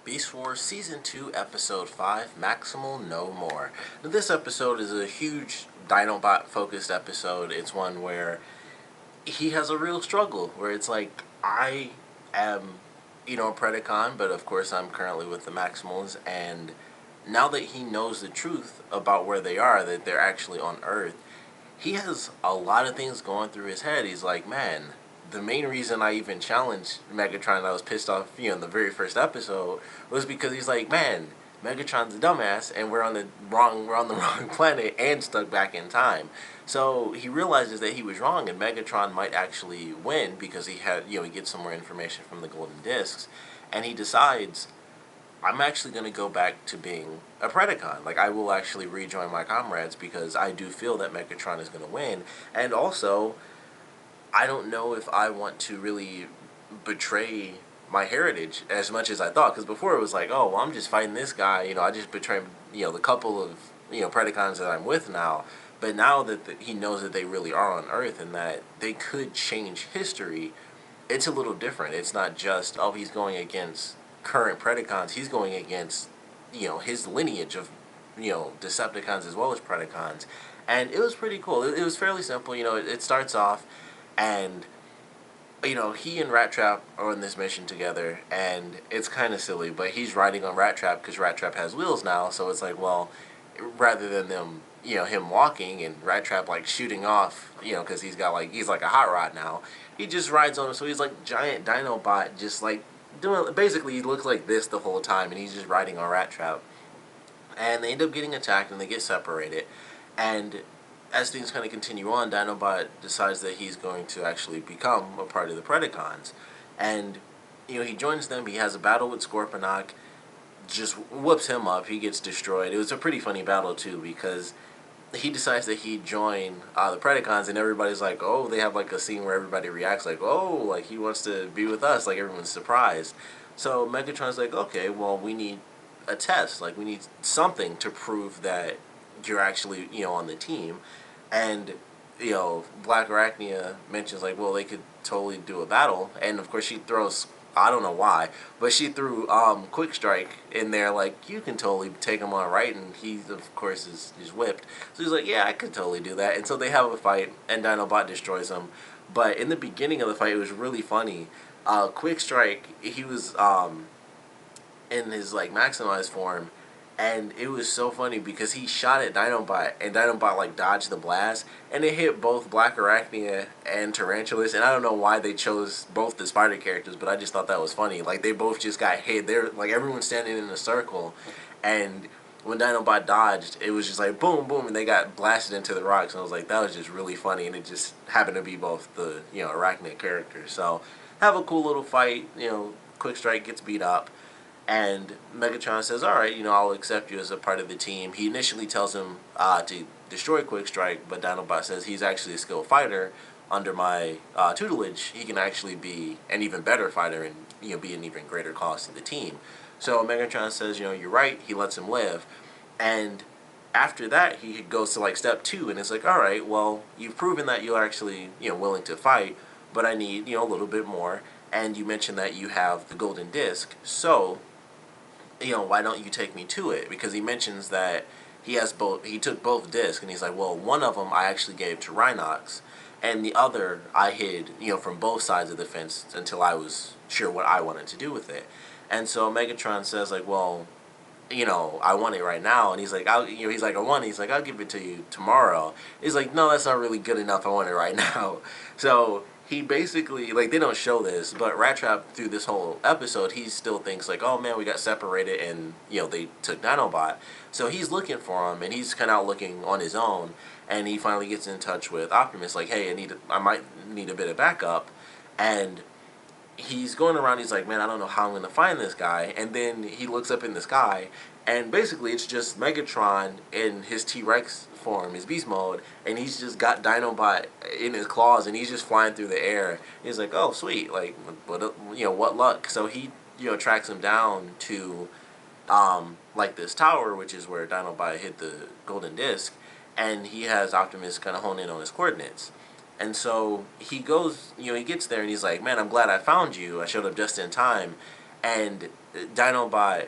Beast Wars Season 2, Episode 5, Maximal No More. Now, this episode is a huge Dinobot focused episode. It's one where he has a real struggle, where it's like, I am, a Predacon, but of course I'm currently with the Maximals, and now that he knows the truth about where they are, that they're actually on Earth, he has a lot of things going through his head. He's like, man, the main reason I even challenged Megatron and I was pissed off, in the very first episode was because he's like, man, Megatron's a dumbass and we're on the wrong planet and stuck back in time. So he realizes that he was wrong and Megatron might actually win because he gets some more information from the golden discs, and he decides, I'm actually going to go back to being a Predacon. Like, I will actually rejoin my comrades because I do feel that Megatron is going to win. And also, I don't know if I want to really betray my heritage as much as I thought. Because before it was like, oh, well, I'm just fighting this guy. I just betrayed, the couple of, Predacons that I'm with now. But now that he knows that they really are on Earth and that they could change history, it's a little different. It's not just, oh, he's going against current Predacons. He's going against, his lineage of, Decepticons as well as Predacons. And it was pretty cool. It was fairly simple. It starts off and, he and Rat Trap are on this mission together, and it's kind of silly, but he's riding on Rat Trap because Rat Trap has wheels now, so it's like, well, rather than him walking and Rat Trap, like, shooting off, because he's like a hot rod now, he just rides on him, so he's like giant Dinobot, just like, basically he looks like this the whole time, and he's just riding on Rat Trap. And they end up getting attacked, and they get separated, and as things kind of continue on, Dinobot decides that he's going to actually become a part of the Predacons. And, he joins them, he has a battle with Scorponok, just whoops him up, he gets destroyed. It was a pretty funny battle, too, because he decides that he'd join the Predacons, and everybody's like, oh, they have like a scene where everybody reacts like, oh, like he wants to be with us, like everyone's surprised. So Megatron's like, okay, well, we need a test, like we need something to prove that you're actually, on the team. And, Black Arachnia mentions like, well, they could totally do a battle, and of course she throws, I don't know why, but she threw Quick Strike in there, like, you can totally take him on, right? And he, of course, is whipped. So he's like, yeah, I could totally do that. And so they have a fight, and Dinobot destroys him. But in the beginning of the fight, it was really funny. Quick Strike, he was in his, like, maximized form, and it was so funny because he shot at Dinobot, and Dinobot, like, dodged the blast, and it hit both Black Arachnia and Tarantulas, and I don't know why they chose both the spider characters, but I just thought that was funny. Like, they both just got hit. They're, like, everyone's standing in a circle, and when Dinobot dodged, it was just like, boom, boom, and they got blasted into the rocks, and I was like, that was just really funny, and it just happened to be both the, Arachnid characters. So, have a cool little fight, Quick Strike gets beat up, and Megatron says, all right, I'll accept you as a part of the team. He initially tells him to destroy Quick Strike, but Dinobot says he's actually a skilled fighter. Under my tutelage, he can actually be an even better fighter and, be an even greater cost to the team. So Megatron says, you're right. He lets him live. And after that, he goes to, like, step 2, and it's like, all right, well, you've proven that you're actually, willing to fight, but I need, a little bit more. And you mentioned that you have the golden disc, so why don't you take me to it? Because he mentions that he took both discs, and he's like, well, one of them I actually gave to Rhinox, and the other I hid, from both sides of the fence until I was sure what I wanted to do with it. And so Megatron says, like, well, I want it right now. And he's like, I want it. He's like, I'll give it to you tomorrow. He's like, no, that's not really good enough. I want it right now. So he basically, like, they don't show this, but Rat Trap, through this whole episode, he still thinks like, oh man, we got separated and, they took Dinobot. So he's looking for him, and he's kind of out looking on his own, and he finally gets in touch with Optimus, like, hey, I might need a bit of backup. And he's going around, he's like, man, I don't know how I'm going to find this guy. And then he looks up in the sky, and basically it's just Megatron in his T-Rex form, his beast mode, and he's just got Dinobot in his claws, and he's just flying through the air. He's like, oh, sweet, like, what luck. So he, tracks him down to, like, this tower, which is where Dinobot hit the golden disc, and he has Optimus kind of hone in on his coordinates. And so he goes, he gets there, and he's like, man, I'm glad I found you. I showed up just in time. and Dinobot,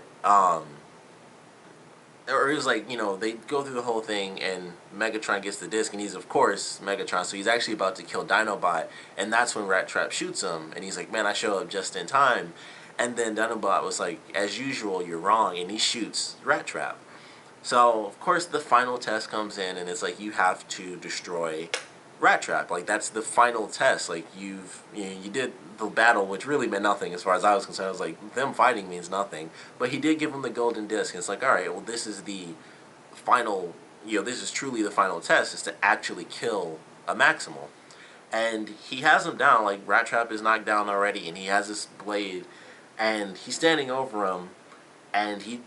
or it was like, they go through the whole thing, and Megatron gets the disc, and he's, of course, Megatron, so he's actually about to kill Dinobot, and that's when Rat Trap shoots him, and he's like, man, I show up just in time, and then Dinobot was like, as usual, you're wrong, and he shoots Rat Trap. So, of course, the final test comes in, and it's like, you have to destroy Rat Trap. Like, that's the final test. Like, you did the battle, which really meant nothing as far as I was concerned. I was like, them fighting means nothing. But he did give him the golden disc, and it's like, alright, well, this is the final, this is truly the final test, is to actually kill a Maximal. And he has him down, like, Rat Trap is knocked down already, and he has this blade, and he's standing over him, and he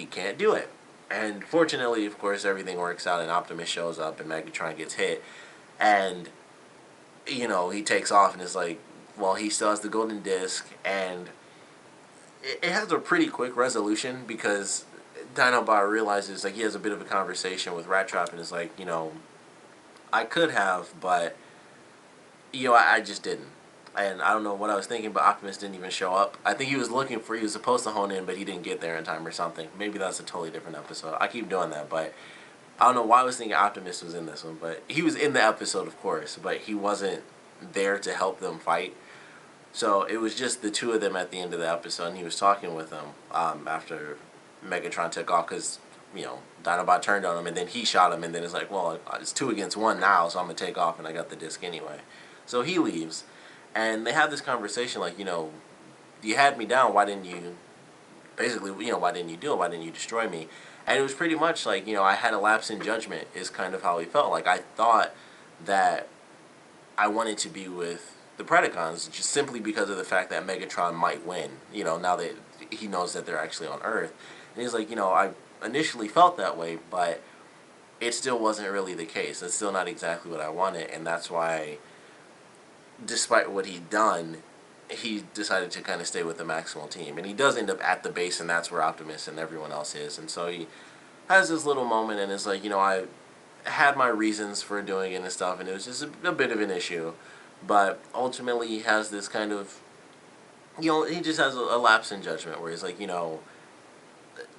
can't do it. And fortunately, of course, everything works out, and Optimus shows up, and Megatron gets hit, and, he takes off, and it's like, well, he still has the golden disc, and it has a pretty quick resolution, because Dinobot realizes, like, he has a bit of a conversation with Rat Trap, and is like, I could have, but, I just didn't. And I don't know what I was thinking, but Optimus didn't even show up. I think he was supposed to hone in, but he didn't get there in time or something. Maybe that's a totally different episode. I keep doing that, but I don't know why I was thinking Optimus was in this one. But he was in the episode, of course, but he wasn't there to help them fight. So it was just the two of them at the end of the episode, and he was talking with them after Megatron took off, because, Dinobot turned on him, and then he shot him, and then it's like, well, it's 2 against 1 now, so I'm going to take off, and I got the disc anyway. So he leaves. And they have this conversation like, you had me down, why didn't you, basically, why didn't you do it? Why didn't you destroy me? And it was pretty much like, I had a lapse in judgment is kind of how he felt. Like, I thought that I wanted to be with the Predacons just simply because of the fact that Megatron might win, now that he knows that they're actually on Earth. And he's like, I initially felt that way, but it still wasn't really the case. It's still not exactly what I wanted, and that's why, despite what he'd done, he decided to kind of stay with the Maximal team. And he does end up at the base, and that's where Optimus and everyone else is. And so he has this little moment, and it's like, I had my reasons for doing it and stuff, and it was just a bit of an issue. But ultimately, he has this kind of, he just has a lapse in judgment where he's like,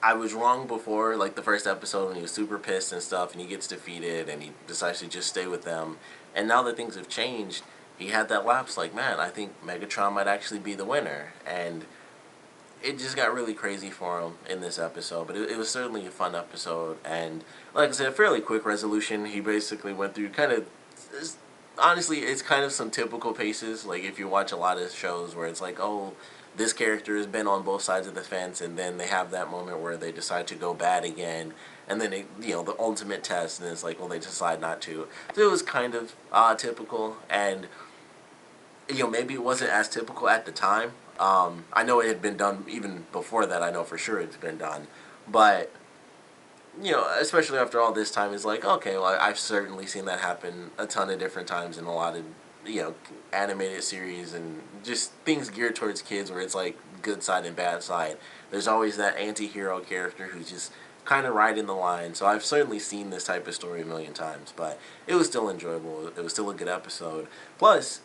I was wrong before, like the first episode when he was super pissed and stuff, and he gets defeated, and he decides to just stay with them. And now that things have changed, he had that lapse, like, man, I think Megatron might actually be the winner. And it just got really crazy for him in this episode. But it was certainly a fun episode. And like I said, a fairly quick resolution. He basically went through kind of, honestly, it's kind of some typical paces. Like, if you watch a lot of shows where it's like, oh, this character has been on both sides of the fence, and then they have that moment where they decide to go bad again, and then the ultimate test, and it's like, well, they decide not to. So it was kind of typical, and maybe it wasn't as typical at the time. I know it had been done even before that. I know for sure it's been done, but especially after all this time, it's like, okay, well, I've certainly seen that happen a ton of different times in a lot of animated series and just things geared towards kids, where it's like good side and bad side. There's always that anti-hero character who's just kind of riding the line. So I've certainly seen this type of story a million times, but it was still enjoyable. It was still a good episode. Plus,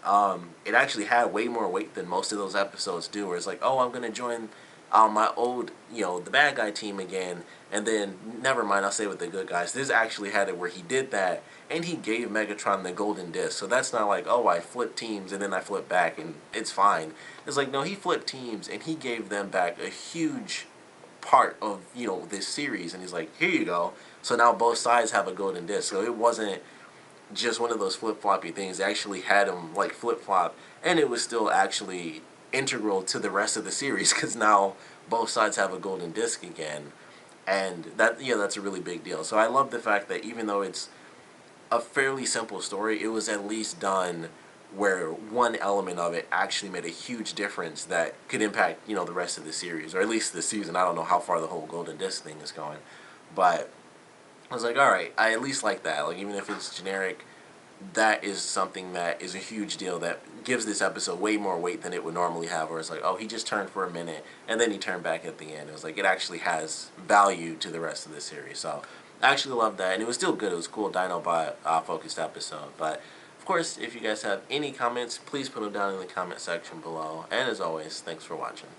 it actually had way more weight than most of those episodes do, where it's like, oh, I'm going to join my old, the bad guy team again, and then, never mind, I'll stay with the good guys. This actually had it where he did that, and he gave Megatron the golden disc. So that's not like, oh, I flipped teams and then I flipped back and it's fine. It's like, no, he flipped teams and he gave them back a huge part of, this series. And he's like, here you go. So now both sides have a golden disc. So it wasn't just one of those flip-floppy things. They actually had them, like, flip-flop, and it was still actually integral to the rest of the series, because now both sides have a golden disc again. And that's a really big deal. So I love the fact that even though it's a fairly simple story, it was at least done where one element of it actually made a huge difference that could impact, the rest of the series, or at least the season. I don't know how far the whole golden disc thing is going, but I was like, alright, I at least like that. Like, even if it's generic, that is something that is a huge deal that gives this episode way more weight than it would normally have, where it's like, oh, he just turned for a minute, and then he turned back at the end. It was like, it actually has value to the rest of the series. So I actually loved that, and it was still good. It was a cool Dinobot focused episode. But, of course, if you guys have any comments, please put them down in the comment section below. And as always, thanks for watching.